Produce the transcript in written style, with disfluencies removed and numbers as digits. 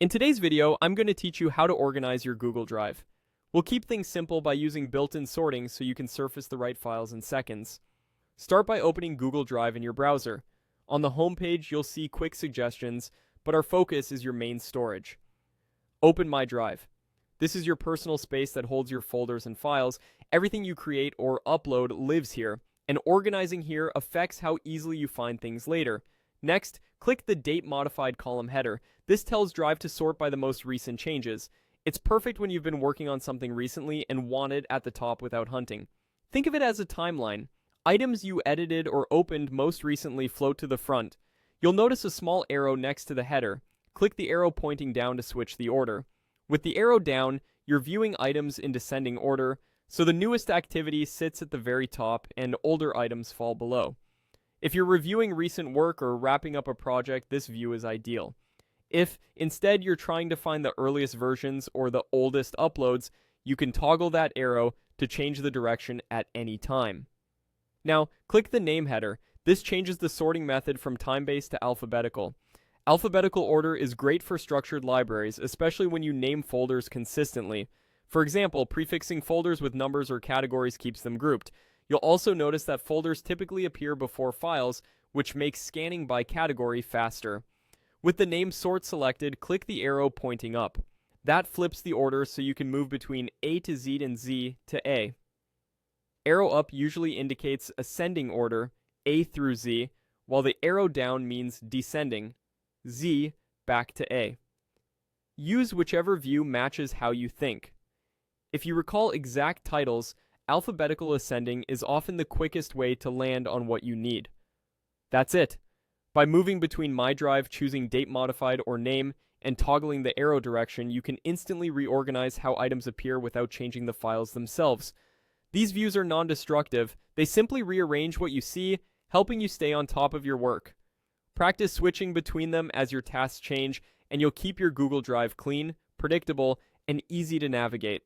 In today's video, I'm going to teach you how to organize your Google Drive. We'll keep things simple by using built-in sorting so you can surface the right files in seconds. Start by opening Google Drive in your browser. On the home page, you'll see quick suggestions, but our focus is your main storage. Open My Drive. This is your personal space that holds your folders and files. Everything you create or upload lives here, and organizing here affects how easily you find things later. Next, click the Date Modified column header. This tells Drive to sort by the most recent changes. It's perfect when you've been working on something recently and want it at the top without hunting. Think of it as a timeline. Items you edited or opened most recently float to the front. You'll notice a small arrow next to the header. Click the arrow pointing down to switch the order. With the arrow down, you're viewing items in descending order, so the newest activity sits at the very top and older items fall below. If you're reviewing recent work or wrapping up a project, this view is ideal. If instead you're trying to find the earliest versions or the oldest uploads, you can toggle that arrow to change the direction at any time. Now, click the name header. This changes the sorting method from time-based to alphabetical. Alphabetical order is great for structured libraries, especially when you name folders consistently. For example, prefixing folders with numbers or categories keeps them grouped. You'll also notice that folders typically appear before files, which makes scanning by category faster. With the name sort selected, click the arrow pointing up. That flips the order so you can move between A to Z and Z to A. Arrow up usually indicates ascending order, A through Z, while the arrow down means descending, Z back to A. Use whichever view matches how you think. If you recall exact titles, alphabetical ascending is often the quickest way to land on what you need. That's it. By moving between My Drive, choosing Date Modified or Name, and toggling the arrow direction, you can instantly reorganize how items appear without changing the files themselves. These views are non-destructive. They simply rearrange what you see, helping you stay on top of your work. Practice switching between them as your tasks change, and you'll keep your Google Drive clean, predictable, and easy to navigate.